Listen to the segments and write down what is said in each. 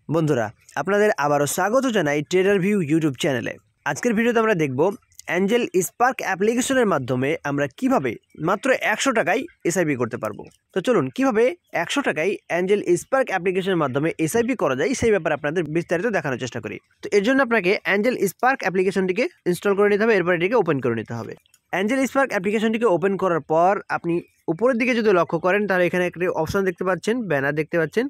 বন্ধুরা আপনাদের আবারও স্বাগত জানাই ট্রেডার ভিউ ইউটিউব চ্যানেলে। আজকের ভিডিওতে আমরা দেখব অ্যাঞ্জেল স্পার্ক অ্যাপ্লিকেশনের মাধ্যমে আমরা কিভাবে মাত্র 100 টাকায় এসআইপি করতে পারবো। তো চলুন কিভাবে 100 টাকায় অ্যাঞ্জেল স্পার্ক অ্যাপ্লিকেশনের মাধ্যমে এসআইপি করা যায় সেই ব্যাপারে আপনাদের বিস্তারিত দেখানোর চেষ্টা করি। তো এর জন্য আপনাকে অ্যাঞ্জেল স্পার্ক অ্যাপ্লিকেশনটিকে ইনস্টল করে নিতে হবে, এরপর এটিকে ওপেন করে নিতে হবে। অ্যাঞ্জেল স্পার্ক অ্যাপ্লিকেশনটিকে ওপেন করার পর আপনি উপরের দিকে যদি লক্ষ্য করেন তাহলে এখানে একটি অপশন দেখতে পাচ্ছেন, ব্যানার দেখতে পাচ্ছেন।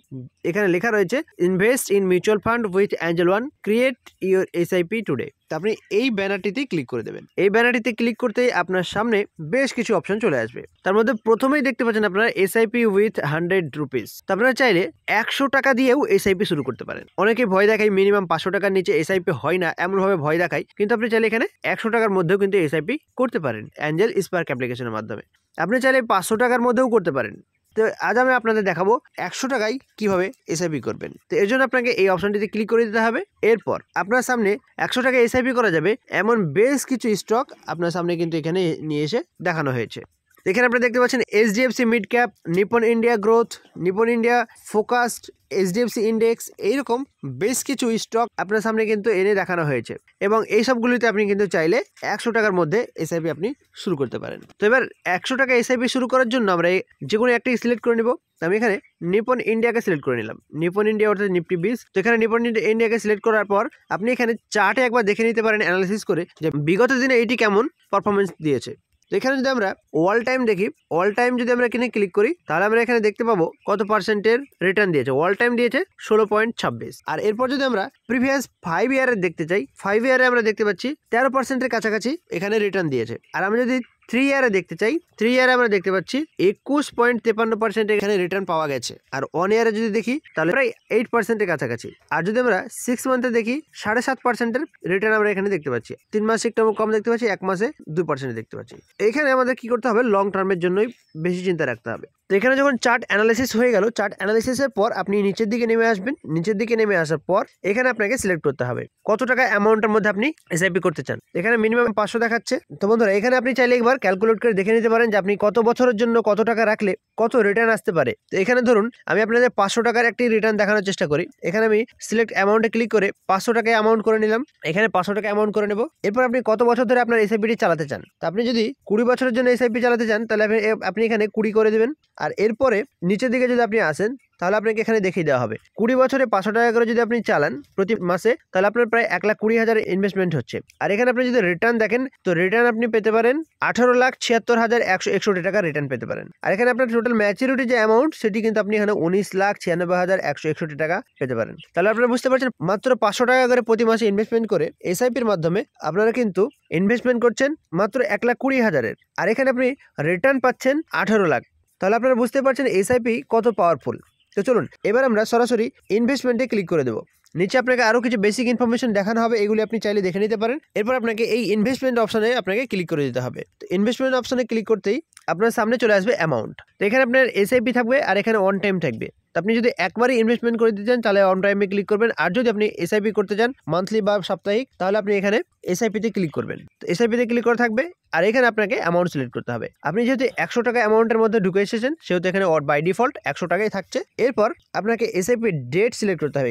এখানে লেখা রয়েছে invest in mutual fund with Angel one, create your SIP today. তো আপনি এই ব্যানারটিতে ক্লিক করে দেবেন। এই ব্যানারটিতে ক্লিক করতেই আপনার সামনে বেশ কিছু অপশন চলে আসবে। তার মধ্যে প্রথমেই দেখতে পাচ্ছেন আপনারা এসআইপি উইথ 100 রুপিস। তো আপনারা চাইলে 100 টাকা দিয়েও এসআইপি শুরু করতে পারেন। অনেকে ভয় দেখায় মিনিমাম 500 টাকার নিচে এসআইপি হয় না, এমনভাবে ভয় দেখায়, কিন্তু আপনি চাইলে এখানে 100 টাকার মধ্যেও কিন্তু এসআইপি করতে পারেন অ্যাঞ্জেল স্পার্ক অ্যাপ্লিকেশনের মাধ্যমে। আপনি চাইলে 500 টাকার মধ্যেও করতে পারেন। তো আজ আমি আপনাদের দেখাবো 100 টাকায় কিভাবে এসআইপি করবেন। তো এর জন্য আপনাকে এই অপশনটিতে ক্লিক করে দিতে হবে। এরপর আপনার সামনে 100 টাকা এসআইপি করা যাবে এমন বেশ কিছু স্টক আপনার সামনে কিন্তু এখানে নিয়ে এসে দেখানো হয়েছে। এখানে আপনারা দেখতে পাচ্ছেন HDFC mid cap, Nipon India growth, Nipon India focused, HDFC index, এইরকম বেশ কিছু স্টক আপনার সামনে কিন্তু এনে দেখানো হয়েছে এবং এই সবগুলিতে আপনি কিন্তু চাইলে 100 টাকার মধ্যে এসআইপি আপনি শুরু করতে পারেন। তো এবার 100 টাকা এসআইপি শুরু করার জন্য আমরা যে কোনো একটি সিলেক্ট করে নিব। আমি এখানে নিপন ইন্ডিয়াকে সিলেক্ট করে নিলাম। নিপন ইন্ডিয়া অর্থাৎ নিফটি 20। তো এখানে নিপন ইন্ডিয়াকে সিলেক্ট করার পর আপনি এখানে চার্টে একবার দেখে নিতে পারেন অ্যানালিসিস করে যে বিগত দিনে এটি কেমন পারফরমেন্স দিয়েছে। তো এখানে যদি আমরা অল টাইম দেখি, অল টাইম যদি আমরা এখানে ক্লিক করি তাহলে আমরা এখানে দেখতে পাবো কত পার্সেন্টের রিটার্ন দিয়েছে। অল টাইম দিয়েছে 16.26। আর এরপর যদি আমরা প্রিভিয়াস 5 ইয়ারের দেখতে চাই, 5 ইয়ারে আমরা দেখতে পাচ্ছি 13%-এর কাছাকাছি এখানে রিটার্ন দিয়েছে। আর আমরা যদি 3 ইয়ারে দেখতে চাই, 3 ইয়ারে আমরা দেখতে পাচ্ছি 21.53% এখানে রিটার্ন পাওয়া গেছে। আর 1 ইয়ারে যদি দেখি তাহলে প্রায় 8%-এর কাছাকাছি। আর যদি আমরা 6 মান্থে দেখি 7.5%-এর রিটার্ন আমরা এখানে দেখতে পাচ্ছি। 3 মাসে একটু কম দেখতে পাচ্ছি, 1 মাসে 2% দেখতে পাচ্ছি। এখানে আমাদের কি করতে হবে, লং টার্মের জন্যই বেশি চিন্তা রাখতে হবে। তো এখানে যখন চার্ট অ্যানালাইসিস হয়ে গেল, চার্ট অ্যানালাইসিসের পর আপনি নিচের দিকে নেমে আসবেন। নিচের দিকে নেমে আসার পর এখানে আপনাকে সিলেক্ট করতে হবে কত টাকা অ্যামাউন্টের মধ্যে আপনি এসআইপি করতে চান। এখানে মিনিমাম 500 দেখাচ্ছে। তো বন্ধুরা এখানে আপনি চাইলে একবার ক্যালকুলেট করে দেখে নিতে পারেন যে আপনি কত বছরের জন্য কত টাকা রাখলে কত রিটার্ন আসতে পারে। তো এখানে ধরুন আমি আপনাদের 500 টাকার একটি রিটার্ন দেখানোর চেষ্টা করি। এখানে আমি সিলেক্ট অ্যামাউন্টে ক্লিক করে 500 টাকা অ্যামাউন্ট করে নিলাম। এখানে 500 টাকা অ্যামাউন্ট করে নেব। এরপর আপনি কত বছর ধরে আপনার এসআইপিটি চালাতে চান। তো আপনি যদি 20 বছরের জন্য এসআইপি চালাতে চান তাহলে আপনি এখানে 20 করে দেবেন। আর এরপরে নিচের দিকে যদি আপনি আসেন তাহলে আপনাকে এখানে দেখিয়ে দেওয়া হবে 20 বছরে 500 টাকা করে যদি আপনি চালান প্রতি মাসে তাহলে আপনার প্রায় 1,20,000 ইনভেস্টমেন্ট হচ্ছে। আর এখানে আপনি যদি রিটার্ন দেখেন তো রিটার্ন আপনি পেতে পারেন 18,76,161 টাকা রিটার্ন পেতে পারেন। আর এখানে আপনার টোটাল ম্যাচুরিটি যে অ্যামাউন্ট সেটি কিন্তু আপনি এখানে 19,96,161 টাকা পেতে পারেন। তাহলে আপনারা বুঝতে পারছেন মাত্র 500 টাকা করে প্রতি মাসে ইনভেস্টমেন্ট করে এসআইপির মাধ্যমে আপনারা কিন্তু ইনভেস্টমেন্ট করছেন মাত্র 1,20,000-এর। আর এখানে আপনি রিটার্ন পাচ্ছেন 18 লাখ। তাহলে আপনারা বুঝতে পারছেন এসআইপি কত পাওয়ারফুল। তো চলুন এবার আমরা সরাসরি ইনভেস্টমেন্টে ক্লিক করে দেবো। নিচে আপনাকে আরও কিছু বেসিক ইনফরমেশন দেখানো হবে, এগুলি আপনি চাইলে দেখে নিতে পারেন। এরপর আপনাকে এই ইনভেস্টমেন্ট অপশনে আপনাকে ক্লিক করে দিতে হবে। তো ইনভেস্টমেন্ট অপশনে ক্লিক করতেই আপনার সামনে চলে আসবে অ্যামাউন্ট। তো এখানে আপনার এসআইপি থাকবে আর এখানে অন টাইম থাকবে। তো আপনি যদি একবারই ইনভেস্টমেন্ট করে দিতে চান তাহলে অন টাইমে ক্লিক করবেন। আর যদি আপনি এসআইপি করতে চান মান্থলি বা সাপ্তাহিক তাহলে আপনি এখানে এসআইপিতে ক্লিক করবেন। তো এসআইপিতে ক্লিক করা থাকবে আর এখানে আপনাকে অ্যামাউন্ট সিলেক্ট করতে হবে। আপনি যেহেতু 100 টাকা অ্যামাউন্টের মধ্যে ঢুকে এসেছেন সেহেতু এখানে বাই ডিফল্ট 100 টাকাই থাকছে। এরপর আপনাকে এসআইপি ডেট সিলেক্ট করতে হবে।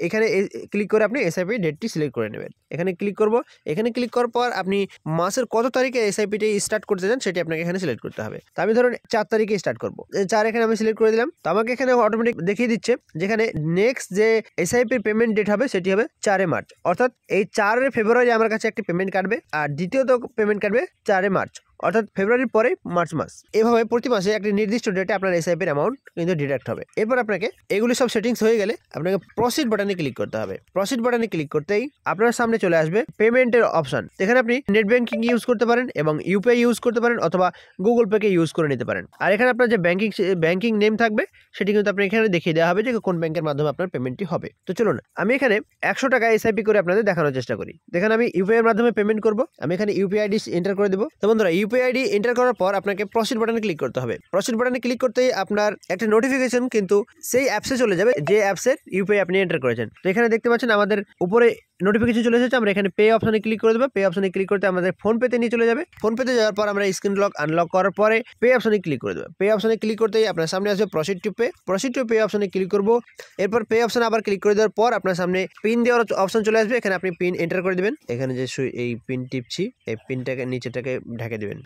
এখানে ক্লিক করে আপনি এসআইপি ডেটটি সিলেক্ট করে নেবেন। এখানে ক্লিক করব। এখানে ক্লিক করার পর আপনি মাসের কত তারিখে এসআইপিটি স্টার্ট করতে চান সেটি আপনাকে এখানে সিলেক্ট করতে হবে। তো আমি ধরুন 4 তারিখে স্টার্ট করব। 4 এখানে আমি সিলেক্ট করে দিলাম। তো আমাকে এখানে অটোমেটিক দেখিয়ে দিচ্ছে যেখানে নেক্সট যে এসআইপির পেমেন্ট ডেট হবে সেটি হবে 4 মার্চ। অর্থাৎ এই 4 ফেব্রুয়ারি আমার কাছে একটি পেমেন্ট কাটবে আর দ্বিতীয়ত পেমেন্ট কাটবে 4 মার্চ, অর্থাৎ ফেব্রুয়ারির পরে মার্চ মাস। এভাবে প্রতি মাসে একটি নির্দিষ্ট ডেটে আপনার এসআইপির অ্যামাউন্ট কিন্তু ডিডাক্ট হবে। এরপর আপনাকে এগুলি সব সেটিংস হয়ে গেলে আপনাকে প্রসিড বাটনে ক্লিক করতে হবে। প্রসিড বাটনে ক্লিক করতেই আপনার সামনে চলে আসবে পেমেন্টের অপশন। এখানে আপনি নেট ব্যাংকিং ইউজ করতে পারেন এবং ইউপিআই ইউজ করতে পারেন অথবা গুগল পেকে ইউজ করে নিতে পারেন। আর এখানে আপনার যে ব্যাংকিং নেম থাকবে সেটি কিন্তু আপনি এখানে দেখিয়ে দেওয়া হবে যে কোন ব্যাংকের মাধ্যমে আপনার পেমেন্টটি হবে। তো চলুন আমি এখানে 100 টাকা এসআইপি করে আপনাদের দেখানোর চেষ্টা করি। দেখেন আমি ইউপিআই এর মাধ্যমে পেমেন্ট করব। আমি এখানে ইউপিআই আইডি এন্টার করে দেবো। তো বন্ধুরা ইউপিআই ইউপিআই আইডি এন্টার করার পর আপনাকে প্রসিড বাটনে ক্লিক করতে হবে। প্রসিড বাটনে ক্লিক করতেই আপনার একটা নোটিফিকেশন কিন্তু সেই অ্যাপসে চলে যাবে যে অ্যাপসের ইউপিআই আপনি এন্টার করেছেন। তো এখানে দেখতে পাচ্ছেন আমাদের উপরে নোটিফিকেশন চলে এসেছে। আমরা এখানে পে অপশনে ক্লিক করে দেবো। পে অপশনে ক্লিক করতে আমাদের ফোন পেতে নিয়ে চলে যাবে। ফোন পেতে যাওয়ার পর আমরা স্ক্রিন লক আনলক করার পরে পে অপশনে ক্লিক করে দেবো। পে অপশনে ক্লিক করতেই আপনার সামনে আসবে proceed to pay. Proceed to pay অপশনে ক্লিক করবো। এরপর পে অপশনে আবার ক্লিক করে দেওয়ার পর আপনার সামনে পিন দেওয়ার অপশন চলে আসবে। এখানে আপনি পিন এন্টার করে দেবেন। এখানে যে এই পিন টিপছি, এই পিনটাকে নিচেটাকে ঢেকে দেবেন।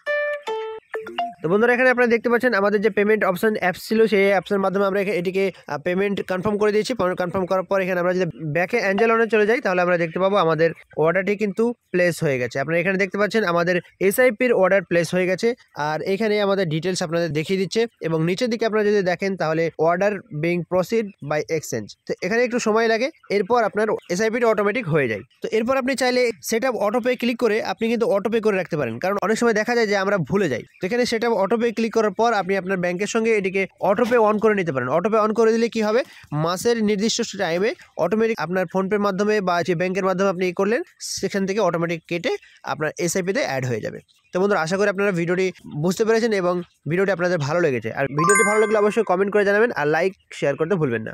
তো বন্ধুরা এখানে আপনারা দেখতে পাচ্ছেন আমাদের যে পেমেন্ট অপশন অ্যাপস ছিল সেই অ্যাপসের মাধ্যমে আমরা এটিকে পেমেন্ট কনফার্ম করে দিয়েছি। কনফার্ম করার পর এখানে আমরা যদি ব্যাকে অ্যাঞ্জেল অনে চলে যাই তাহলে আমরা দেখতে পাবো আমাদের অর্ডারটি কিন্তু প্লেস হয়ে গেছে। আপনারা এখানে দেখতে পাচ্ছেন আমাদের এসআইপির অর্ডার প্লেস হয়ে গেছে। আর এখানে আমাদের ডিটেলস আপনাদের দেখিয়ে দিচ্ছে এবং নিচের দিকে আপনারা যদি দেখেন তাহলে order being proceed by exchange. তো এখানে একটু সময় লাগে, এরপর আপনার এসআইপিটা অটোমেটিক হয়ে যায়। তো এরপর আপনি চাইলে সেটা অটোপে ক্লিক করে আপনি কিন্তু অটোপে করে রাখতে পারেন, কারণ অনেক সময় দেখা যায় যে আমরা ভুলে যাই। তো এখানে সেটা অটোপে ক্লিক করার পর আপনি আপনার ব্যাংকের সঙ্গে এটিকে অটোপে অন করে নিতে পারেন। অটোপে অন করে দিলে কি হবে, মাসের নির্দিষ্ট টাইমে অটোমেটিক আপনার ফোনপের মাধ্যমে বা যে ব্যাংকের মাধ্যমে আপনি করলেন সেখান থেকে অটোমেটিক কেটে আপনার এসআইপিতে অ্যাড হয়ে যাবে। তো বন্ধুরা আশা করি আপনারা ভিডিওটি বুঝতে পেরেছেন এবং ভিডিওটি আপনাদের ভালো লেগেছে। আর ভিডিওটি ভালো লাগলে অবশ্যই কমেন্ট করে জানাবেন আর লাইক শেয়ার করতে ভুলবেন না।